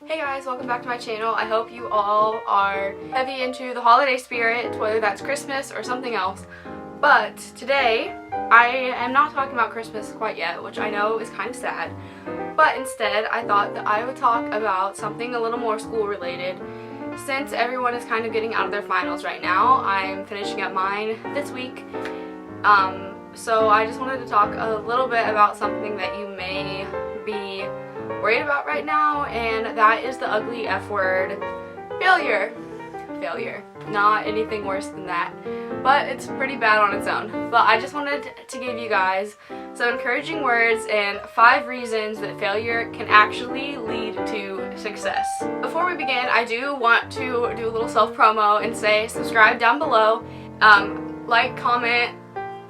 Hey guys, welcome back to my channel. I hope you all are heavy into the holiday spirit, whether that's Christmas or something else. But today, I am not talking about Christmas quite yet, which I know is kind of sad. But instead, I thought that I would talk about something a little more school related. Since everyone is kind of getting out of their finals right now, I'm finishing up mine this week. So I just wanted to talk a little bit about something that you may be worried about right now, and that is the ugly F word, failure. Failure. Not anything worse than that, but it's pretty bad on its own. But I just wanted to give you guys some encouraging words and 5 reasons that failure can actually lead to success. Before we begin, I do want to do a little self-promo and say subscribe down below, like, comment,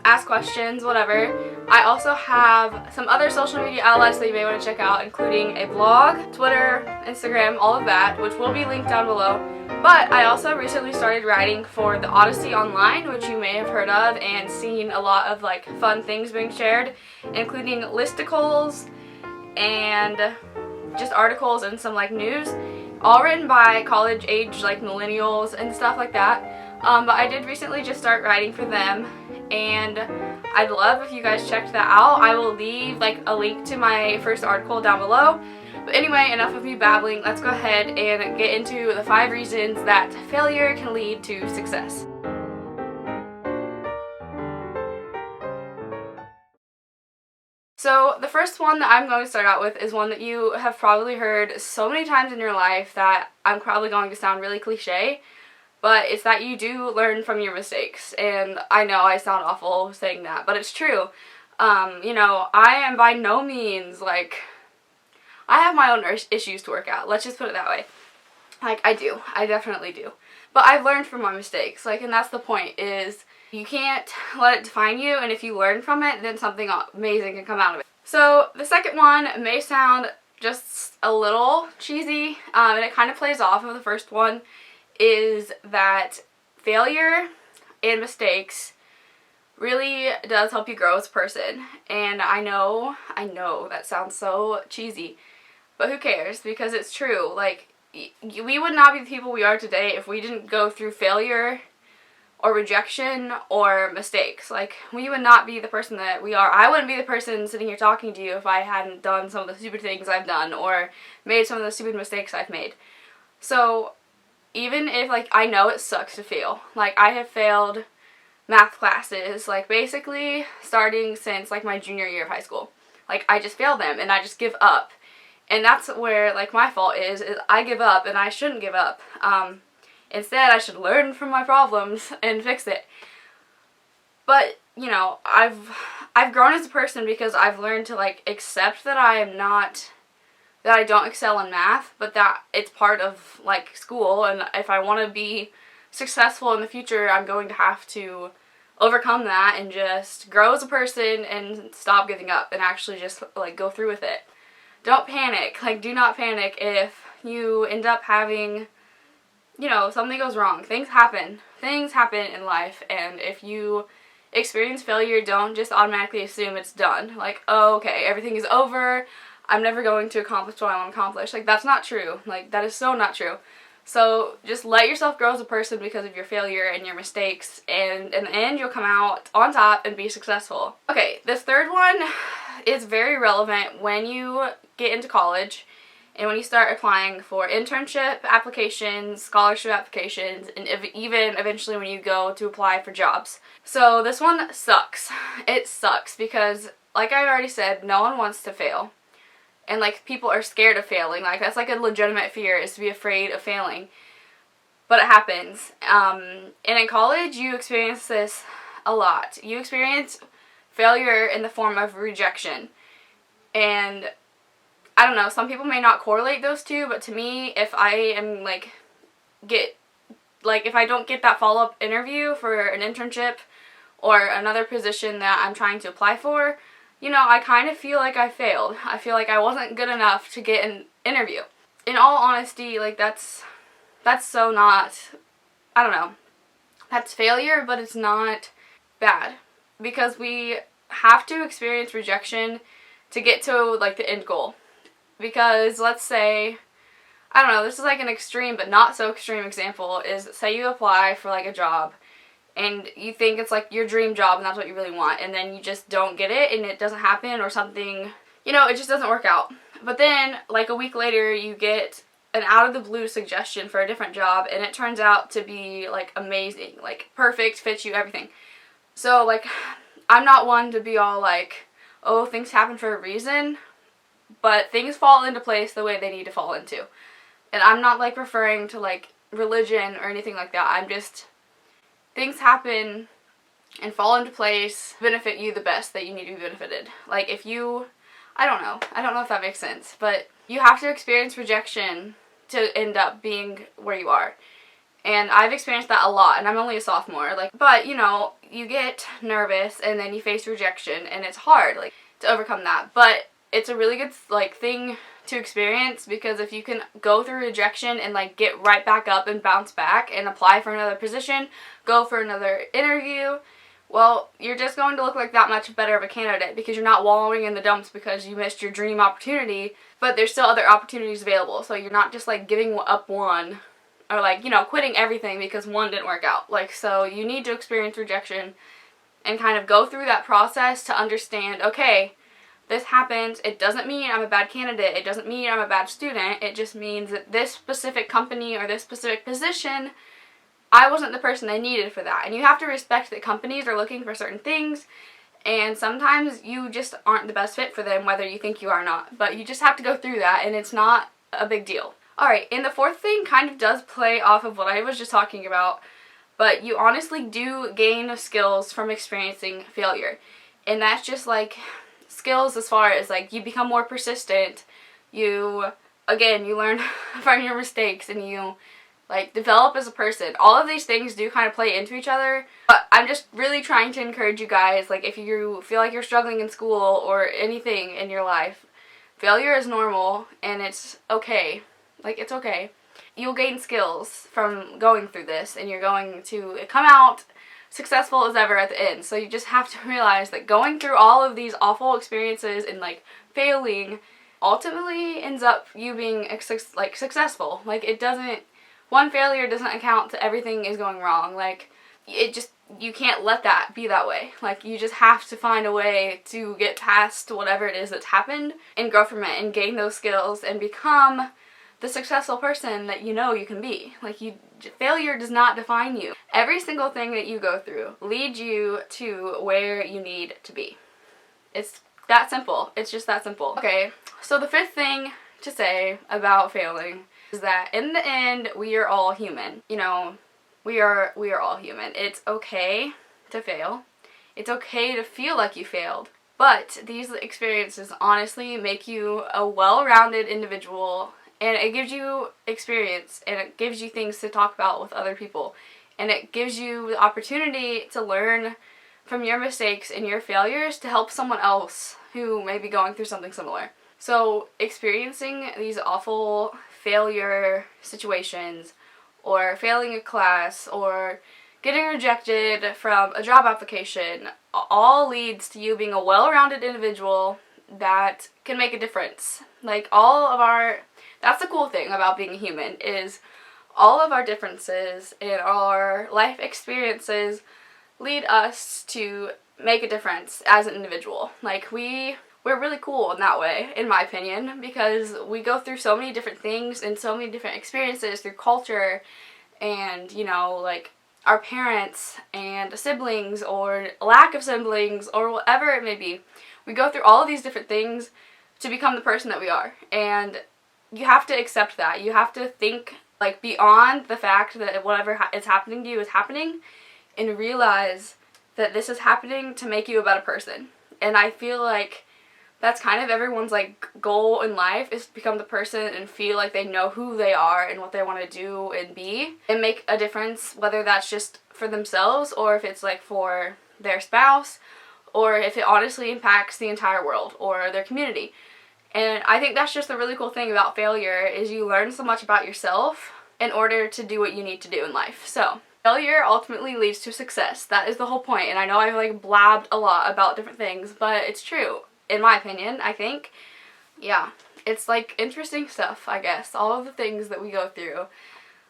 ask questions, whatever. I also have some other social media outlets that you may want to check out, including a blog, Twitter, Instagram, all of that, which will be linked down below. But I also recently started writing for the Odyssey Online, which you may have heard of and seen a lot of like fun things being shared, including listicles and just articles and some like news, all written by college age like millennials and stuff like that. But I did recently just start writing for them, and I'd love if you guys checked that out. I will leave like a link to my first article down below. But anyway, enough of me babbling. Let's go ahead and get into the 5 reasons that failure can lead to success. So the first one that I'm going to start out with is one that you have probably heard so many times in your life that I'm probably going to sound really cliche, but it's that you do learn from your mistakes. And I know I sound awful saying that, but it's true. You know, I am by no means like, I have my own issues to work out. Let's just put it that way. Like, I do. I definitely do. But I've learned from my mistakes. Like, and that's the point, is you can't let it define you, and if you learn from it, then something amazing can come out of it. So the second one may sound just a little cheesy, and it kind of plays off of the first one, is that failure and mistakes really does help you grow as a person. And I know that sounds so cheesy, but who cares, because it's true. Like, we would not be the people we are today if we didn't go through failure or rejection or mistakes. Like, we would not be the person that we are. I wouldn't be the person sitting here talking to you if I hadn't done some of the stupid things I've done or made some of the stupid mistakes I've made. So even if, like, I know it sucks to fail. Like, I have failed math classes, like, basically starting since, like, my junior year of high school. Like, I just fail them, and I just give up. And that's where, like, my fault is I give up, and I shouldn't give up. Instead, I should learn from my problems and fix it. But, you know, I've grown as a person because I've learned to, like, accept that I don't excel in math, but that it's part of, like, school, and if I want to be successful in the future, I'm going to have to overcome that and just grow as a person and stop giving up and actually just, like, go through with it. Don't panic. Like, do not panic if you end up having, you know, something goes wrong. Things happen. Things happen in life, and if you experience failure, don't just automatically assume it's done. Like, oh, okay, everything is over. I'm never going to accomplish what I want to accomplish. Like, that's not true. Like, that is so not true. So just let yourself grow as a person because of your failure and your mistakes, and in the end you'll come out on top and be successful. Okay, this third one is very relevant when you get into college and when you start applying for internship applications, scholarship applications, and even eventually when you go to apply for jobs. So this one sucks. It sucks because, like I've already said, no one wants to fail. And, like, people are scared of failing. Like, that's, like, a legitimate fear, is to be afraid of failing. But it happens. And in college, you experience this a lot. You experience failure in the form of rejection. And, I don't know, some people may not correlate those two, but to me, if I am, if I don't get that follow-up interview for an internship or another position that I'm trying to apply for, you know, I kind of feel like I failed. I feel like I wasn't good enough to get an interview. In all honesty, like, that's so not, I don't know, that's failure, but it's not bad. Because we have to experience rejection to get to, like, the end goal. Because let's say I don't know, this is like an extreme but not so extreme example, is say you apply for like a job and you think it's like your dream job and that's what you really want, and then you just don't get it and it doesn't happen, or something, you know, it just doesn't work out. But then like a week later you get an out of the blue suggestion for a different job and it turns out to be like amazing, like perfect, fits you, everything. So like, I'm not one to be all like, oh, things happen for a reason, but things fall into place the way they need to fall into. And I'm not like referring to like religion or anything like that. I'm just, things happen and fall into place, benefit you the best that you need to be benefited. Like if you, I don't know if that makes sense, but you have to experience rejection to end up being where you are. And I've experienced that a lot, and I'm only a sophomore, like, but you know, you get nervous and then you face rejection and it's hard like to overcome that. But it's a really good like thing to experience, because if you can go through rejection and like get right back up and bounce back and apply for another position, go for another interview, well, you're just going to look like that much better of a candidate, because you're not wallowing in the dumps because you missed your dream opportunity, but there's still other opportunities available. So you're not just like giving up one, or like, you know, quitting everything because one didn't work out. Like, so you need to experience rejection and kind of go through that process to understand, okay, this happens. It doesn't mean I'm a bad candidate. It doesn't mean I'm a bad student. It just means that this specific company or this specific position, I wasn't the person they needed for that. And you have to respect that companies are looking for certain things, and sometimes you just aren't the best fit for them, whether you think you are or not. But you just have to go through that, and it's not a big deal. Alright, and the fourth thing kind of does play off of what I was just talking about, but you honestly do gain skills from experiencing failure. And that's just like skills as far as like you become more persistent, you learn from your mistakes, and you like develop as a person. All of these things do kind of play into each other, but I'm just really trying to encourage you guys, like if you feel like you're struggling in school or anything in your life, failure is normal and it's okay. Like, it's okay. You'll gain skills from going through this, and you're going to come out successful as ever at the end. So you just have to realize that going through all of these awful experiences and like failing ultimately ends up you being like successful. Like, it doesn't, one failure doesn't account to everything is going wrong. Like, it just, you can't let that be that way. Like, you just have to find a way to get past whatever it is that's happened and grow from it and gain those skills and become the successful person that you know you can be. Like, failure does not define you. Every single thing that you go through leads you to where you need to be. It's that simple. It's just that simple. Okay, so the fifth thing to say about failing is that in the end, we are all human. You know, we are all human. It's okay to fail. It's okay to feel like you failed. But these experiences honestly make you a well-rounded individual, and it gives you experience, and it gives you things to talk about with other people, and it gives you the opportunity to learn from your mistakes and your failures to help someone else who may be going through something similar. So experiencing these awful failure situations, or failing a class, or getting rejected from a job application, all leads to you being a well-rounded individual that can make a difference. Like, that's the cool thing about being a human, is all of our differences and our life experiences lead us to make a difference as an individual. Like, we're really cool in that way, in my opinion, because we go through so many different things and so many different experiences through culture and, you know, like our parents and siblings or lack of siblings or whatever it may be. We go through all of these different things to become the person that we are, and you have to accept that. You have to think like beyond the fact that whatever is happening to you is happening, and realize that this is happening to make you a better person. And I feel like that's kind of everyone's like goal in life, is to become the person and feel like they know who they are and what they want to do and be and make a difference, whether that's just for themselves or if it's like for their spouse, or if it honestly impacts the entire world or their community. And I think that's just the really cool thing about failure, is you learn so much about yourself in order to do what you need to do in life. So failure ultimately leads to success. That is the whole point. And I know I've like blabbed a lot about different things, but it's true. In my opinion, I think. Yeah. it's like interesting stuff, I guess. All of the things that we go through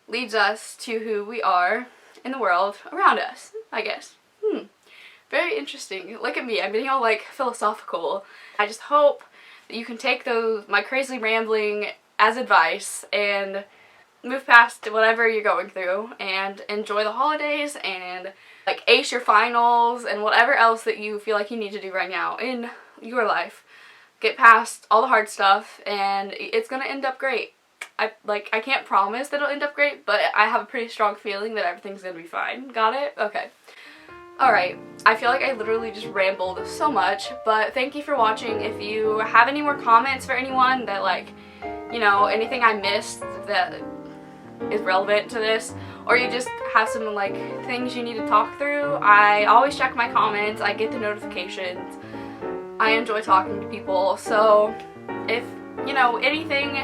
leads us to who we are in the world around us, I guess. Very interesting. Look at me, I'm getting all like philosophical. I just hope that you can take my crazy rambling as advice and move past whatever you're going through and enjoy the holidays and like ace your finals and whatever else that you feel like you need to do right now in your life. Get past all the hard stuff and it's gonna end up great. I can't promise that it'll end up great, but I have a pretty strong feeling that everything's gonna be fine. Got it? Okay. Alright, I feel like I literally just rambled so much, but thank you for watching. If you have any more comments for anyone that like, you know, anything I missed that is relevant to this, or you just have some like things you need to talk through, I always check my comments, I get the notifications, I enjoy talking to people, so if, you know, anything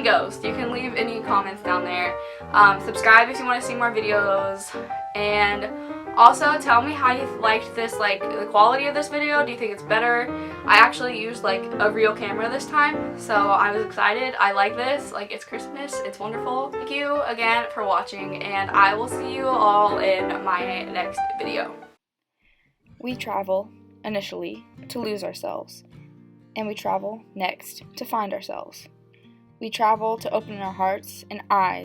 goes. You can leave any comments down there. Subscribe if you want to see more videos, and also tell me how you liked this, like the quality of this video. Do you think it's better? I actually used like a real camera this time, so I was excited. I like this, like it's Christmas, it's wonderful. Thank you again for watching, and I will see you all in my next video. We travel initially to lose ourselves, and we travel next to find ourselves. We travel to open our hearts and eyes